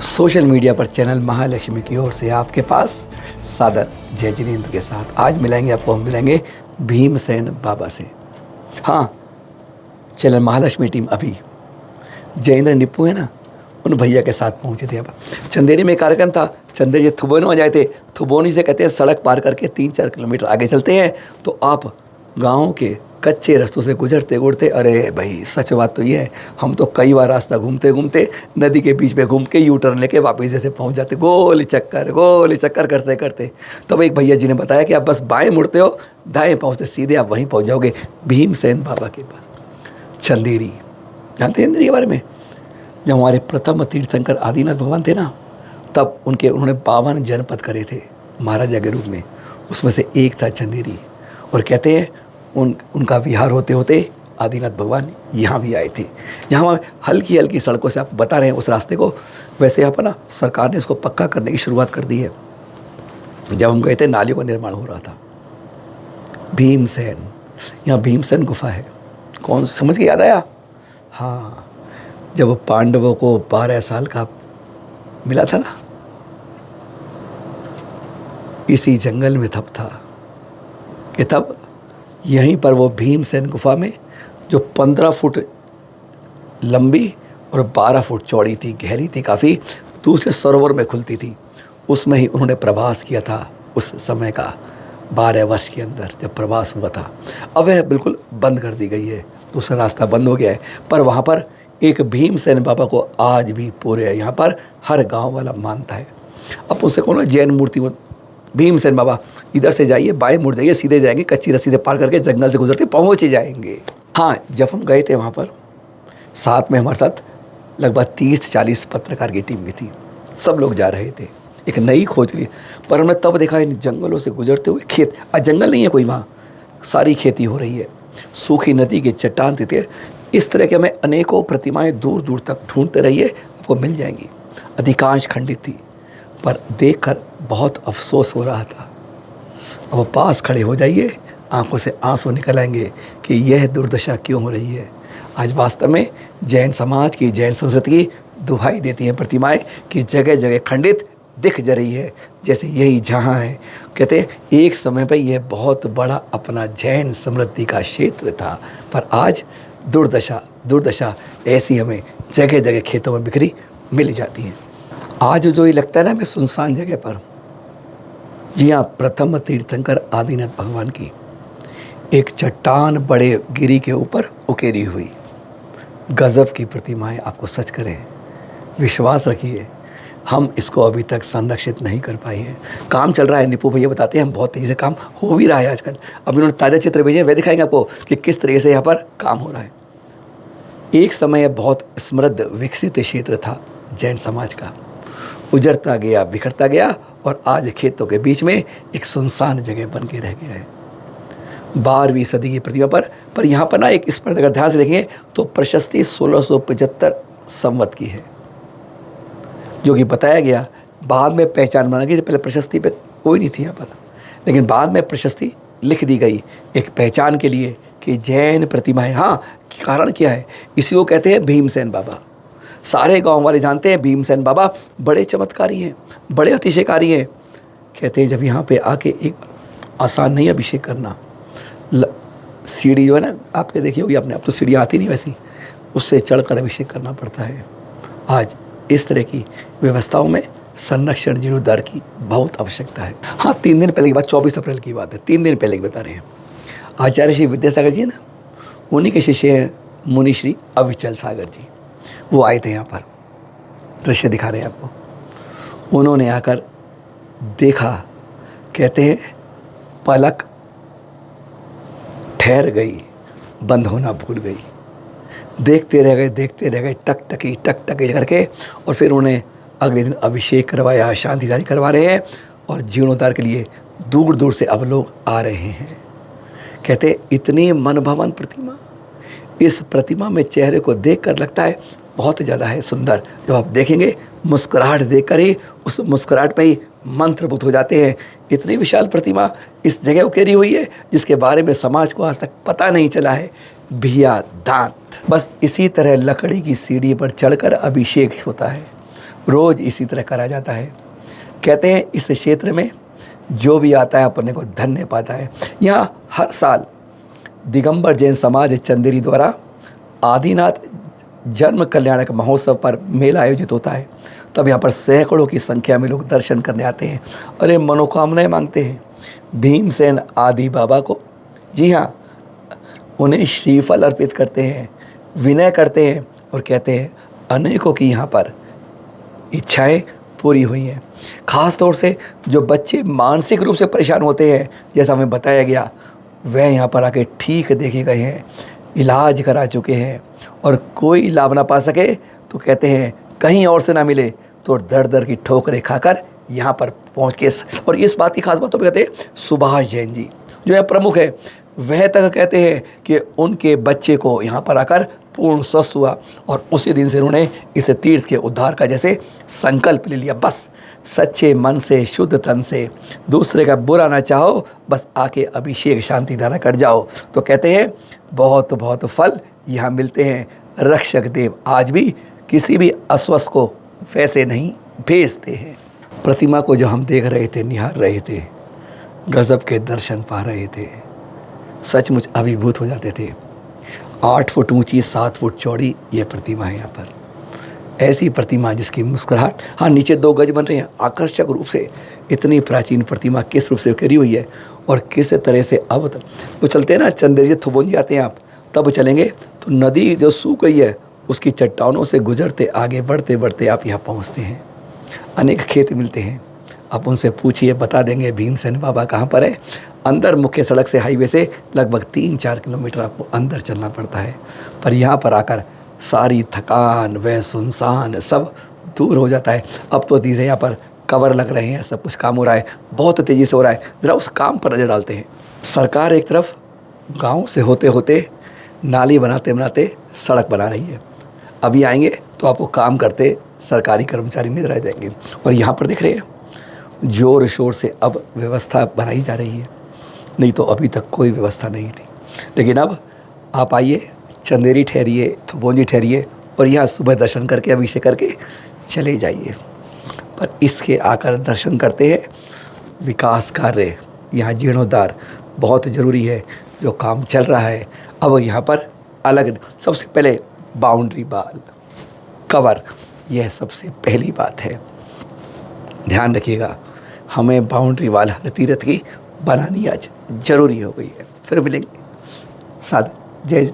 Social media पर channel Mahalakshmi की ओर से आपके पास सादर जय जिनेंद्र के साथ आज हम मिलेंगे भीमसेन बाबा से। हाँ, चैनल महालक्ष्मी टीम अभी जयेंद्र निप्पू है ना, उन भैया के साथ पहुंचे थे। अब चंदेरी में कार्यक्रम था। चंदेरी ये थुबोनी आ जाए थे। थुबोनी से कहते हैं सड़क पार करके 3-4 किलोमीटर आगे चलते हैं तो आप गाँव के कच्चे रास्तों से गुजरते गुजरते, अरे भाई सच बात तो ये है, हम तो कई बार रास्ता घूमते घूमते नदी के बीच में घूम के यू टर्न लेके वापस जैसे पहुंच जाते, गोल चक्कर करते करते। तब एक भैया जी ने बताया कि आप बस बाएं मुड़ते हो, दाएं पहुंचते सीधे आप वहीं पहुंच जाओगे भीमसेन बाबा के पास। चंदेरी जानते हैं इंद्र के बारे में? जब हमारे प्रथम तीर्थंकर आदिनाथ भगवान थे ना, तब उन्होंने 52 जनपद करे थे महाराजा के रूप में। उसमें से एक था चंदेरी। और कहते हैं उनका विहार होते होते आदिनाथ भगवान यहाँ भी आए थे। जहाँ हल्की हल्की सड़कों से आप बता रहे हैं उस रास्ते को, वैसे यहाँ पर ना सरकार ने इसको पक्का करने की शुरुआत कर दी है। जब हम गए थे नालियों का निर्माण हो रहा था। भीमसेन, यहाँ भीमसेन गुफा है। कौन समझ के याद आया? हाँ, जब पांडवों को 12 साल का मिला था ना, इसी जंगल में तब था कि तब यहीं पर वो भीमसेन गुफा में, जो 15 फुट लंबी और 12 फुट चौड़ी थी, गहरी थी काफ़ी, दूसरे सरोवर में खुलती थी, उसमें ही उन्होंने प्रवास किया था। उस समय का 12 वर्ष के अंदर जब प्रवास हुआ था। अब वह बिल्कुल बंद कर दी गई है, दूसरा रास्ता बंद हो गया है। पर वहाँ पर एक भीमसेन बाबा को आज भी पूरे यहाँ पर हर गाँव वाला मानता है। अब उससे कौन जैन मूर्ति भीमसेन बाबा, इधर से जाइए, बाएं मुड़ जाइए, सीधे जाएंगे, कच्ची रस्सी से पार करके जंगल से गुजरते पहुंच ही जाएंगे। हाँ, जब हम गए थे वहाँ पर, साथ में हमारे साथ लगभग 30-40 पत्रकार की टीम भी थी। सब लोग जा रहे थे एक नई खोज के लिए। पर हमने तब देखा इन जंगलों से गुजरते हुए खेत, जंगल नहीं है कोई, वहाँ सारी खेती हो रही है, सूखी नदी के चट्टान थे। इस तरह के हमें अनेकों प्रतिमाएँ दूर दूर तक ढूंढते रहिए, आपको मिल जाएंगी। अधिकांश खंडित थी, पर देखकर बहुत अफसोस हो रहा था। अब पास खड़े हो जाइए, आंखों से आंसू निकल आएंगे कि यह दुर्दशा क्यों हो रही है। आज वास्तव में जैन समाज की, जैन संस्कृति की दुहाई देती हैं प्रतिमाएं कि जगह जगह खंडित दिख जा रही है, जैसे यही जहाँ है। कहते हैं एक समय पर यह बहुत बड़ा अपना जैन समृद्धि का क्षेत्र था, पर आज दुर्दशा ऐसी हमें जगह जगह खेतों में बिखरी मिल जाती है। आज जो ये लगता है ना हमें सुनसान जगह पर, जी हाँ, प्रथम तीर्थंकर आदिनाथ भगवान की एक चट्टान बड़े गिरी के ऊपर उकेरी हुई गजब की प्रतिमाएं, आपको सच करें, विश्वास रखिए, हम इसको अभी तक संरक्षित नहीं कर पाए हैं। काम चल रहा है, निप्पू भैया बताते हैं, हम बहुत तेज़ी से काम हो भी रहा है आजकल। अब इन्होंने ताज़ा चित्र भेजे, वे दिखाएंगे आपको कि किस तरीके से यहाँ पर काम हो रहा है। एक समय बहुत समृद्ध विकसित क्षेत्र था जैन समाज का, उजड़ता गया, बिखरता गया, और आज खेतों के बीच में एक सुनसान जगह बन के रह गया है। 12वीं सदी की प्रतिमा पर यहाँ पर ना एक इस पर अगर ध्यान से देखेंगे तो प्रशस्ति 1675 संवत की है, जो कि बताया गया। बाद में पहचान बना गई, पहले प्रशस्ति पे कोई नहीं थी यहाँ पर, लेकिन बाद में प्रशस्ति लिख दी गई एक पहचान के लिए कि जैन प्रतिमा है। हाँ, कारण क्या है? इसी को कहते हैं भीमसेन बाबा। सारे गांव वाले जानते हैं भीमसेन बाबा बड़े चमत्कारी हैं, बड़े अतिशयकारी हैं। कहते हैं जब यहाँ पे आके, एक आसान नहीं अभिषेक करना, सीढ़ी जो है ना, आपने देखी होगी, आपने, अब तो सीढ़ी आती नहीं वैसी, उससे चढ़कर अभिषेक करना पड़ता है। आज इस तरह की व्यवस्थाओं में संरक्षण जीर्णोद्धार की बहुत आवश्यकता है। हाँ, 3 दिन पहले की बात, 24 अप्रैल की बात है, 3 दिन पहले की बता रहे हैं। आचार्य श्री विद्यासागर जी है ना, उन्हीं के शिष्य हैं मुनि श्री अविचल सागर जी। वो आए थे यहाँ पर, दृश्य दिखा रहे हैं आपको। उन्होंने आकर देखा, कहते हैं पलक ठहर गई, बंद होना भूल गई, देखते रह गए, टक टकी करके। और फिर उन्हें अगले दिन अभिषेक करवाया, शांतिदानी करवा रहे हैं, और जीर्णोद्धार के लिए दूर दूर से अब लोग आ रहे हैं। कहते इतनी मनभवन प्रतिमा, इस प्रतिमा में चेहरे को देखकर लगता है बहुत ज़्यादा है सुंदर। जब आप देखेंगे, मुस्कुराहट देखकर ही उस मुस्कुराहट पे ही मंत्रमुग्ध हो जाते हैं। इतनी विशाल प्रतिमा इस जगह उकेरी हुई है जिसके बारे में समाज को आज तक पता नहीं चला है। भिया दांत, बस इसी तरह लकड़ी की सीढ़ी पर चढ़कर अभिषेक होता है। रोज़ इसी तरह करा जाता है। कहते हैं इस क्षेत्र में जो भी आता है अपने को धन्य पाता है। यहाँ हर साल दिगंबर जैन समाज चंदेरी द्वारा आदिनाथ जन्म कल्याणक महोत्सव पर मेला आयोजित होता है। तब यहाँ पर सैकड़ों की संख्या में लोग दर्शन करने आते हैं और ये मनोकामनाएं मांगते हैं भीमसेन आदि बाबा को। जी हाँ, उन्हें श्रीफल अर्पित करते हैं, विनय करते हैं और कहते हैं अनेकों की यहाँ पर इच्छाएं पूरी हुई हैं। ख़ास तौर से जो बच्चे मानसिक रूप से परेशान होते हैं, जैसा हमें बताया गया, वह यहाँ पर आके ठीक देखे गए हैं, इलाज करा चुके हैं और कोई लाभ ना पा सके तो कहते हैं कहीं और से ना मिले तो दर दर की ठोकरें खाकर यहाँ पर पहुँच के। और इस बात की खास बात तो कहते हैं सुभाष जैन जी जो है प्रमुख है, वह तक कहते हैं कि उनके बच्चे को यहाँ पर आकर पूर्ण स्वस्थ हुआ और उसी दिन से उन्होंने इस तीर्थ के उद्धार का जैसे संकल्प ले लिया। बस सच्चे मन से, शुद्ध तन से, दूसरे का बुरा ना चाहो, बस आके अभिषेक शांति धारा कर जाओ। तो कहते हैं बहुत बहुत फल यहाँ मिलते हैं। रक्षक देव आज भी किसी भी अस्वस्थ को वैसे नहीं भेजते हैं। प्रतिमा को जो हम देख रहे थे, निहार रहे थे, गजब के दर्शन पा रहे थे, सचमुच अभिभूत हो जाते थे। 8 फुट ऊंची, 7 फुट चौड़ी ये प्रतिमा है यहाँ पर। ऐसी प्रतिमा जिसकी मुस्कुराहट, हाँ नीचे 2 गज बन रहे हैं, आकर्षक रूप से। इतनी प्राचीन प्रतिमा किस रूप से करी हुई है और किस तरह से अब तक वो चलते हैं ना, चंदेरी थुबोंजी आते हैं आप, तब चलेंगे तो नदी जो सूख गई है उसकी चट्टानों से गुजरते आगे बढ़ते बढ़ते आप यहाँ पहुँचते हैं। अनेक खेत मिलते हैं, आप उनसे पूछिए, बता देंगे भीमसेन बाबा कहाँ पर है। अंदर मुख्य सड़क से, हाईवे से लगभग 3-4 किलोमीटर आपको अंदर चलना पड़ता है, पर यहाँ पर आकर सारी थकान व सुनसान सब दूर हो जाता है। अब तो धीरे यहाँ पर कवर लग रहे हैं, सब कुछ काम हो रहा है, बहुत तेज़ी से हो रहा है। ज़रा उस काम पर नज़र डालते हैं। सरकार एक तरफ गांव से होते होते नाली बनाते बनाते सड़क बना रही है। अभी आएंगे तो आपको काम करते सरकारी कर्मचारी नजर आ जाएंगे। और यहाँ पर देख रहे हैं ज़ोर शोर से अब व्यवस्था बनाई जा रही है, नहीं तो अभी तक कोई व्यवस्था नहीं थी। लेकिन अब आप आइए, चंदेरी ठहरिए, थुबोंजी ठहरिए और यहाँ सुबह दर्शन करके अभिषेक करके चले जाइए। पर इसके आकर दर्शन करते हैं, विकास कार्य यहाँ जीर्णोद्धार बहुत ज़रूरी है, जो काम चल रहा है। अब यहाँ पर अलग सबसे पहले बाउंड्री वाल कवर, यह सबसे पहली बात है। ध्यान रखिएगा, हमें बाउंड्री वाल हर तीर्थ की बनानी आज ज़रूरी हो गई है। फिर मिलेंगे, साथ जय।